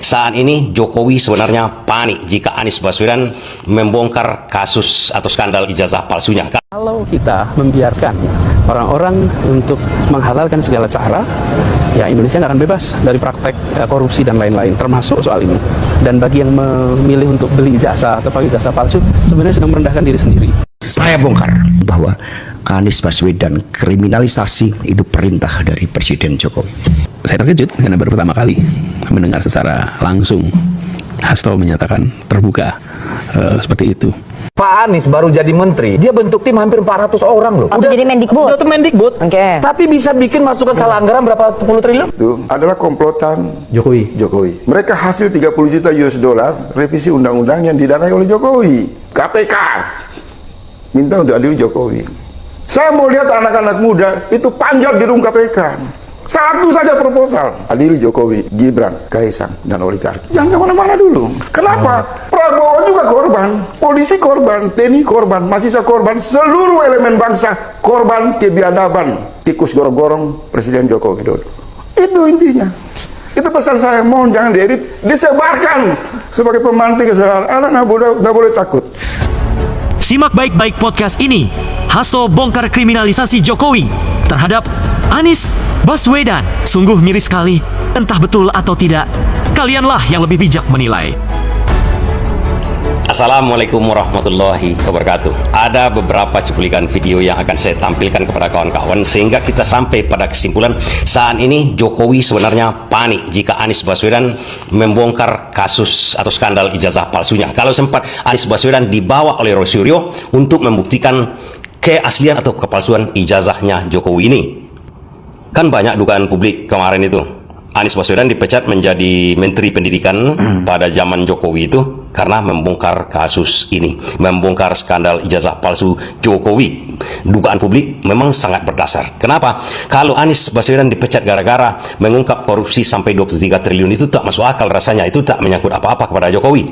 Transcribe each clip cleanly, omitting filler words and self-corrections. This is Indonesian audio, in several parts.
Saat ini Jokowi sebenarnya panik jika Anies Baswedan membongkar kasus atau skandal ijazah palsunya. Kalau kita membiarkan orang-orang untuk menghalalkan segala cara, ya Indonesia nggak akan bebas dari praktek korupsi dan lain-lain, termasuk soal ini. Dan bagi yang memilih untuk beli ijazah atau pakai ijazah palsu, sebenarnya sedang merendahkan diri sendiri. Saya bongkar bahwa Anies Baswedan kriminalisasi itu perintah dari Presiden Jokowi. Saya terkejut karena baru pertama kali mendengar secara langsung Hasto menyatakan terbuka seperti itu. Pak Anies baru jadi menteri, dia bentuk tim hampir 400 orang loh. Udah jadi Mendikbud. Udah tuh Mendikbud. Oke. Tapi bisa bikin masukan salah anggaran berapa puluh triliun? Itu adalah komplotan Jokowi. Mereka hasil 30 juta US dollar revisi undang-undang yang didanai oleh Jokowi. KPK minta untuk adili Jokowi. Saya mau lihat anak-anak muda itu panjat gedung KPK. Satu saja proposal, adili Jokowi, Gibran, Kaisang, dan oligarki. Jangan kemana-mana dulu. Kenapa? Prabowo juga korban, polisi korban, TNI korban, mahasiswa korban, seluruh elemen bangsa korban kebiadaban tikus gorong-gorong Presiden Joko Widodo. Itu intinya. Itu pesan saya, mohon jangan diedit, disebarkan sebagai pemantik kesalahan. Anak nggak boleh takut. Simak baik-baik podcast ini. Hasto bongkar kriminalisasi Jokowi terhadap Anies Baswedan. Sungguh miris sekali. Entah betul atau tidak, kalianlah yang lebih bijak menilai. Assalamualaikum warahmatullahi wabarakatuh. Ada beberapa cuplikan video yang akan saya tampilkan kepada kawan-kawan sehingga kita sampai pada kesimpulan saat ini Jokowi sebenarnya panik jika Anies Baswedan membongkar kasus atau skandal ijazah palsunya. Kalau sempat Anies Baswedan dibawa oleh Roy Suryo untuk membuktikan keaslian atau kepalsuan ijazahnya Jokowi ini. Kan banyak dugaan publik kemarin itu. Anies Baswedan dipecat menjadi Menteri Pendidikan pada zaman Jokowi itu karena membongkar kasus ini, membongkar skandal ijazah palsu Jokowi. Dugaan publik memang sangat berdasar. Kenapa? Kalau Anies Baswedan dipecat gara-gara mengungkap korupsi sampai 23 triliun itu tak masuk akal rasanya, itu tak menyangkut apa-apa kepada Jokowi.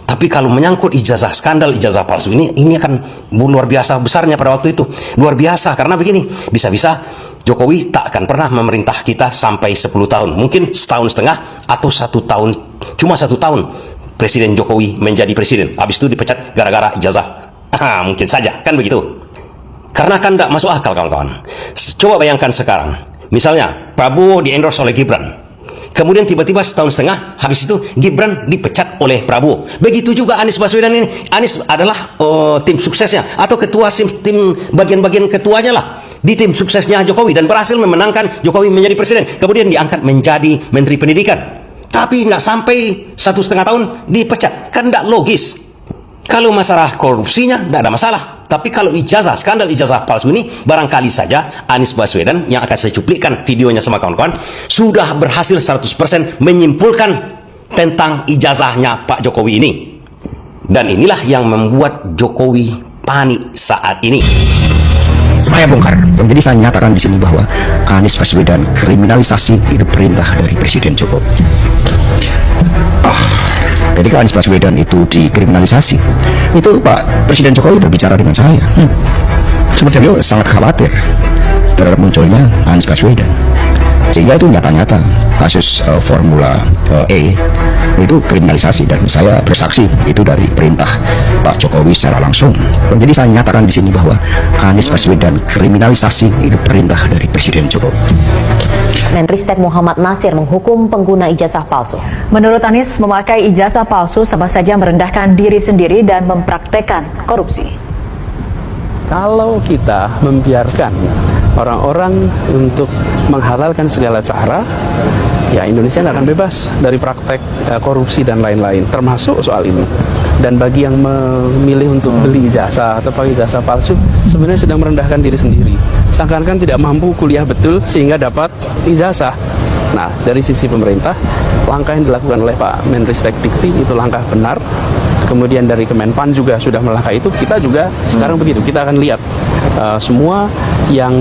Tapi kalau menyangkut ijazah skandal ijazah palsu ini akan luar biasa besarnya pada waktu itu. Luar biasa karena begini, bisa-bisa Jokowi tak akan pernah memerintah kita sampai 10 tahun. Mungkin setahun setengah atau 1 tahun. Cuma 1 tahun Presiden Jokowi menjadi presiden. Habis itu dipecat gara-gara ijazah. Mungkin saja, kan begitu. Karena kan tidak masuk akal kawan-kawan. Coba bayangkan sekarang. Misalnya Prabowo di-endorse oleh Gibran. Kemudian tiba-tiba setahun setengah, habis itu Gibran dipecat oleh Prabowo. Begitu juga Anies Baswedan ini. Anies adalah tim suksesnya atau ketua tim bagian-bagian ketuanya lah di tim suksesnya Jokowi dan berhasil memenangkan Jokowi menjadi presiden. Kemudian diangkat menjadi Menteri Pendidikan. Tapi nggak sampai 1,5 tahun dipecat. Kan nggak logis. Kalau masalah korupsinya nggak ada masalah. Tapi kalau ijazah, skandal ijazah palsu ini, barangkali saja Anies Baswedan yang akan saya cuplikan videonya sama kawan-kawan sudah berhasil 100% menyimpulkan tentang ijazahnya Pak Jokowi ini. Dan inilah yang membuat Jokowi panik saat ini. Saya bongkar. Jadi saya nyatakan di sini bahwa Anies Baswedan kriminalisasi itu perintah dari Presiden Jokowi. Ketika Anies Baswedan itu dikriminalisasi, itu Pak Presiden Jokowi berbicara dengan saya. Sebenarnya beliau sangat khawatir terhadap munculnya Anies Baswedan. Sehingga itu nyata-nyata kasus Formula E itu kriminalisasi dan saya bersaksi itu dari perintah Pak Jokowi secara langsung. Jadi saya nyatakan di sini bahwa Anies Baswedan kriminalisasi itu perintah dari Presiden Jokowi. Menristek Muhammad Nasir menghukum pengguna ijazah palsu. Menurut Anies, memakai ijazah palsu sama saja merendahkan diri sendiri dan mempraktekkan korupsi. Kalau kita membiarkan orang-orang untuk menghalalkan segala cara, ya Indonesia nggak akan bebas dari praktek korupsi dan lain-lain, termasuk soal ini. Dan bagi yang memilih untuk beli ijazah atau pakai ijazah palsu, sebenarnya sedang merendahkan diri sendiri. Seakan-akan tidak mampu kuliah betul sehingga dapat ijazah. Nah, dari sisi pemerintah, langkah yang dilakukan oleh Pak Menristek Dikti itu langkah benar. Kemudian dari Kemenpan juga sudah melangkah itu. Kita juga sekarang begitu. Kita akan lihat semua yang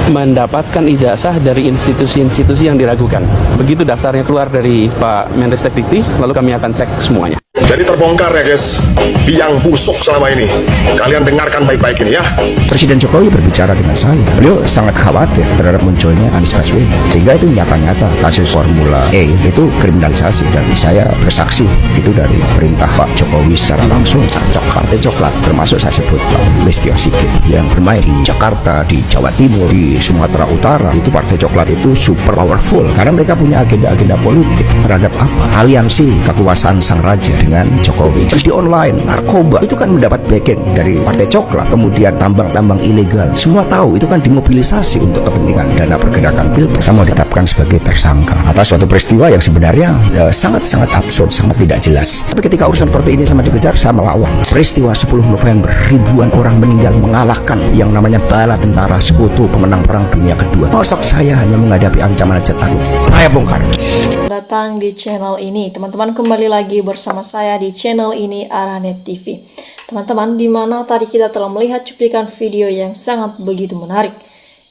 mendapatkan ijazah dari institusi-institusi yang diragukan. Begitu daftarnya keluar dari Pak Menristek Dikti, lalu kami akan cek semuanya. Jadi terbongkar ya guys, biang busuk selama ini. Kalian dengarkan baik-baik ini ya. Presiden Jokowi berbicara dengan saya. Beliau sangat khawatir terhadap munculnya Anies Baswedan. Sehingga itu nyata-nyata kasus Formula E itu kriminalisasi. Dan saya bersaksi itu dari perintah Pak Jokowi secara langsung. Partai Coklat termasuk saya sebut Pak Listio Sigit yang bermain di Jakarta, di Jawa Timur, di Sumatera Utara. Itu Partai Coklat itu super powerful karena mereka punya agenda-agenda politik terhadap apa? Aliansi kekuasaan sang raja dengan Jokowi. Terus di online, narkoba itu kan mendapat backing dari Partai Coklat. Kemudian tambang-tambang ilegal, semua tahu itu kan dimobilisasi untuk kepentingan dana pergerakan pilpres. Saya mau ditetapkan sebagai tersangka atas suatu peristiwa yang sebenarnya sangat-sangat absurd, sangat tidak jelas. Tapi ketika urusan seperti ini sama dikejar, saya melawan. Peristiwa 10 November, ribuan orang meninggal mengalahkan yang namanya bala tentara sekutu pemenang Perang Dunia Kedua. Sosok saya hanya menghadapi ancaman aja takut. Saya bongkar. Datang di channel ini, teman-teman, kembali lagi bersama saya di channel ini Aranet TV. Teman-teman, di mana tadi kita telah melihat cuplikan video yang sangat begitu menarik,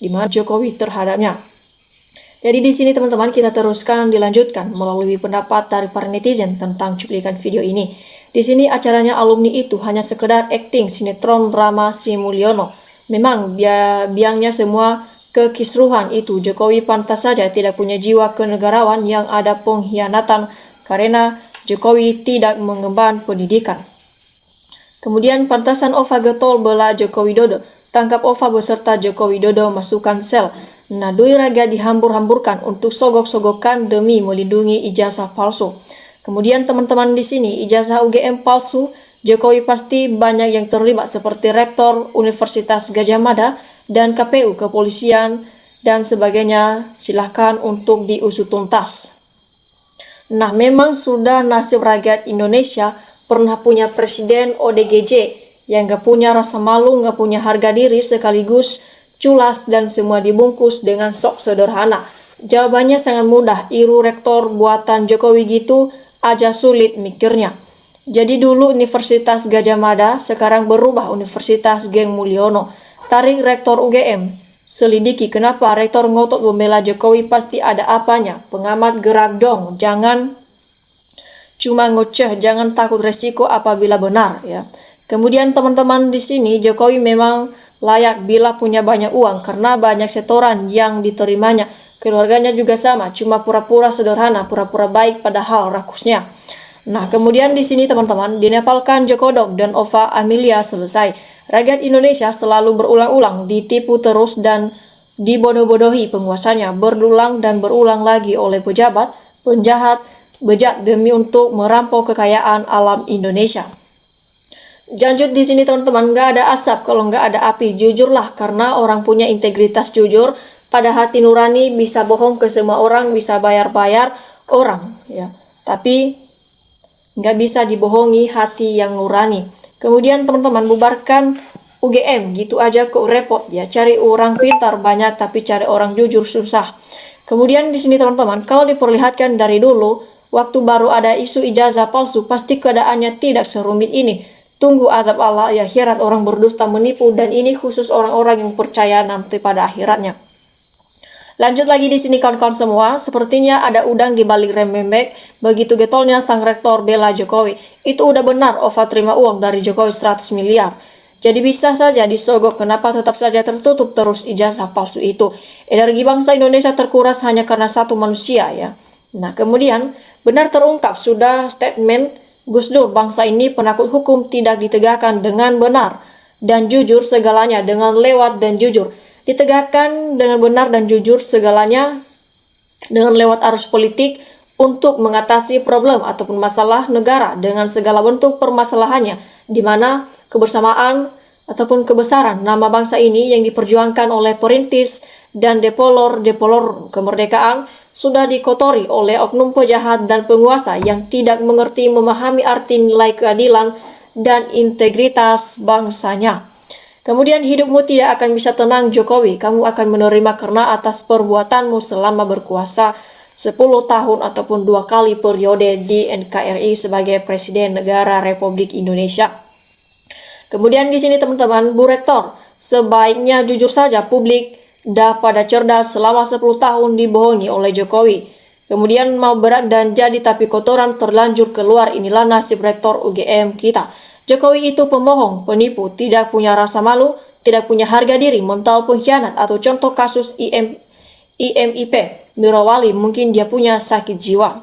di mana Jokowi terhadapnya. Jadi di sini teman-teman kita teruskan dilanjutkan melalui pendapat dari para netizen tentang cuplikan video ini. Di sini acaranya alumni itu hanya sekedar akting sinetron drama Sri Mulyono. Memang biangnya semua kekisruhan itu. Jokowi pantas saja tidak punya jiwa kenegarawan yang ada pengkhianatan karena Jokowi tidak mengemban pendidikan. Kemudian pantasan Ova getol bela Joko Widodo. Tangkap Ova beserta Joko Widodo masukkan sel. Nadui raga dihambur-hamburkan untuk sogok-sogokan demi melindungi ijazah palsu. Kemudian teman-teman di sini ijazah UGM palsu, Jokowi pasti banyak yang terlibat seperti Rektor Universitas Gadjah Mada dan KPU, kepolisian dan sebagainya. Silahkan untuk diusut tuntas. Nah, memang sudah nasib rakyat Indonesia pernah punya presiden ODGJ yang gak punya rasa malu, gak punya harga diri, sekaligus culas dan semua dibungkus dengan sok sederhana. Jawabannya sangat mudah, iru rektor buatan Jokowi gitu aja sulit mikirnya. Jadi dulu Universitas Gadjah Mada, sekarang berubah Universitas Geng Mulyono. Tarik rektor UGM, selidiki kenapa rektor ngotot membela Jokowi, pasti ada apanya. Pengamat gerak dong, jangan cuma ngoceh, jangan takut resiko apabila benar ya. Kemudian teman-teman di sini Jokowi memang layak bila punya banyak uang karena banyak setoran yang diterimanya. Keluarganya juga sama, cuma pura-pura sederhana, pura-pura baik padahal rakusnya. Nah, kemudian di sini teman-teman dinepalkan Joko Dok dan Ova Amelia selesai. Rakyat Indonesia selalu berulang-ulang ditipu terus dan dibodoh-bodohi penguasanya, berulang dan berulang lagi oleh pejabat, penjahat, bejat demi untuk merampok kekayaan alam Indonesia. Lanjut di sini teman-teman, nggak ada asap kalau nggak ada api. Jujurlah, karena orang punya integritas jujur, pada hati nurani, bisa bohong ke semua orang, bisa bayar-bayar orang ya. Tapi nggak bisa dibohongi hati yang nurani. Kemudian teman-teman bubarkan UGM gitu aja kok repot ya. Cari orang pintar banyak tapi cari orang jujur susah. Kemudian di sini teman-teman, kalau diperlihatkan dari dulu waktu baru ada isu ijazah palsu, pasti keadaannya tidak serumit ini. Tunggu azab Allah ya, akhirat orang berdusta menipu, dan ini khusus orang-orang yang percaya nanti pada akhiratnya. Lanjut lagi di sini kawan-kawan semua, sepertinya ada udang di balik rem bebek. Begitu getolnya sang rektor bela Jokowi. Itu udah benar Ova terima uang dari Jokowi 100 miliar. Jadi bisa saja disogok, kenapa tetap saja tertutup terus ijazah palsu itu. Energi bangsa Indonesia terkuras hanya karena satu manusia ya. Nah, kemudian benar terungkap sudah statement Gus Dur, bangsa ini penakut hukum, tidak ditegakkan dengan benar dan jujur segalanya dengan lewat dan jujur. Ditegakkan dengan benar dan jujur segalanya dengan lewat arus politik untuk mengatasi problem ataupun masalah negara dengan segala bentuk permasalahannya, di mana kebersamaan ataupun kebesaran nama bangsa ini yang diperjuangkan oleh perintis dan depolor kemerdekaan sudah dikotori oleh oknum pejahat dan penguasa yang tidak mengerti memahami arti nilai keadilan dan integritas bangsanya. Kemudian hidupmu tidak akan bisa tenang Jokowi, kamu akan menerima karena atas perbuatanmu selama berkuasa 10 tahun ataupun 2 kali periode di NKRI sebagai Presiden Negara Republik Indonesia. Kemudian di sini teman-teman, Bu Rektor, sebaiknya jujur saja publik dah pada cerdas selama 10 tahun dibohongi oleh Jokowi. Kemudian mau berat dan jadi tapi kotoran terlanjur keluar, inilah nasib rektor UGM kita. Jokowi itu pembohong, penipu, tidak punya rasa malu, tidak punya harga diri, mental pengkhianat, atau contoh kasus IMIP, Mirawali, mungkin dia punya sakit jiwa.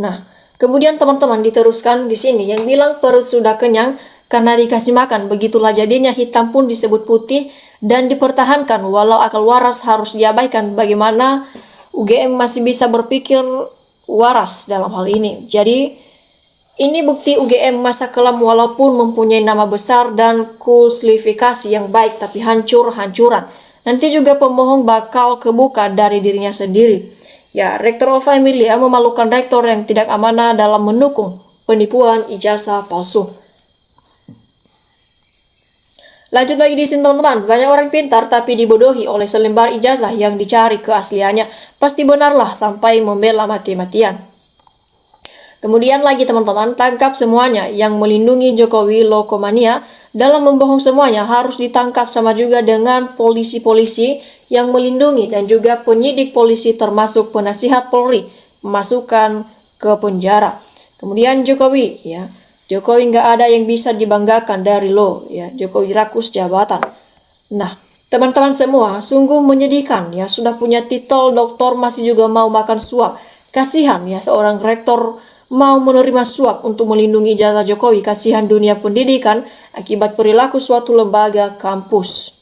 Nah, kemudian teman-teman diteruskan di sini yang bilang perut sudah kenyang karena dikasih makan, begitulah jadinya hitam pun disebut putih dan dipertahankan walau akal waras harus diabaikan. Bagaimana UGM masih bisa berpikir waras dalam hal ini? Jadi ini bukti UGM masa kelam walaupun mempunyai nama besar dan kualifikasi yang baik tapi hancur-hancuran. Nanti juga pembohong bakal kebuka dari dirinya sendiri. Ya, Rektor Alfa Emilia memalukan rektor yang tidak amanah dalam mendukung penipuan ijazah palsu. Lanjut lagi di sini teman-teman, banyak orang pintar tapi dibodohi oleh selembar ijazah yang dicari keasliannya. Pasti benarlah sampai membela mati-matian. Kemudian lagi teman-teman, tangkap semuanya yang melindungi Jokowi lokomania. Dalam membohong semuanya harus ditangkap, sama juga dengan polisi-polisi yang melindungi dan juga penyidik polisi termasuk penasihat Polri memasukkan ke penjara. Kemudian Jokowi, ya, Jokowi nggak ada yang bisa dibanggakan dari lo, ya, Jokowi rakus jabatan. Nah, teman-teman semua, sungguh menyedihkan, ya, sudah punya titel doktor masih juga mau makan suap. Kasihan, ya, seorang rektor mau menerima suap untuk melindungi ijazah Jokowi. Kasihan dunia pendidikan akibat perilaku suatu lembaga kampus.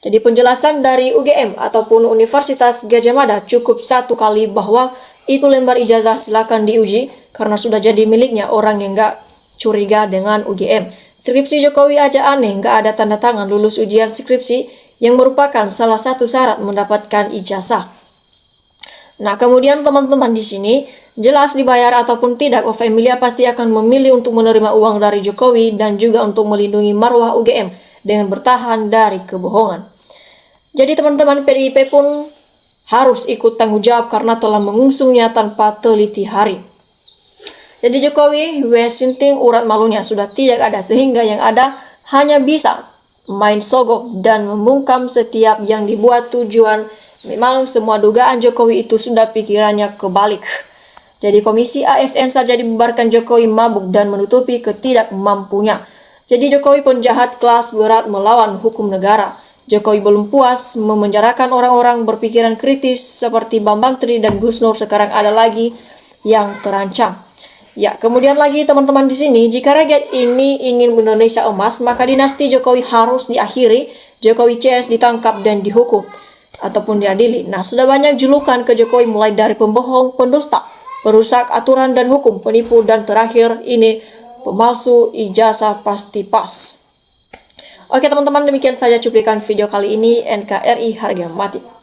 Jadi penjelasan dari UGM ataupun Universitas Gadjah Mada cukup satu kali bahwa itu lembar ijazah silakan diuji karena sudah jadi miliknya orang yang nggak curiga dengan UGM. Skripsi Jokowi aja aneh, nggak ada tanda tangan lulus ujian skripsi yang merupakan salah satu syarat mendapatkan ijazah. Nah, kemudian teman-teman di sini jelas dibayar ataupun tidak, Alfa Emilia pasti akan memilih untuk menerima uang dari Jokowi dan juga untuk melindungi marwah UGM dengan bertahan dari kebohongan. Jadi teman-teman, PDIP pun harus ikut tanggung jawab karena telah mengusungnya tanpa teliti hari. Jadi Jokowi, Wesinting urat malunya sudah tidak ada sehingga yang ada hanya bisa main sogok dan membungkam setiap yang dibuat tujuan. Memang semua dugaan Jokowi itu sudah pikirannya kebalik. Jadi komisi ASN saja dibubarkan Jokowi mabuk dan menutupi ketidakmampunya. Jadi Jokowi penjahat kelas berat melawan hukum negara. Jokowi belum puas memenjarakan orang-orang berpikiran kritis seperti Bambang Tri dan Gus Nur, sekarang ada lagi yang terancam. Ya, kemudian lagi teman-teman di sini, jika rakyat ini ingin Indonesia emas, maka dinasti Jokowi harus diakhiri. Jokowi CS ditangkap dan dihukum ataupun diadili. Nah, sudah banyak julukan ke Jokowi mulai dari pembohong, pendusta, perusak aturan dan hukum, penipu, dan terakhir ini pemalsu ijazah pasti pas. Oke teman-teman, demikian saja cuplikan video kali ini. NKRI harga mati.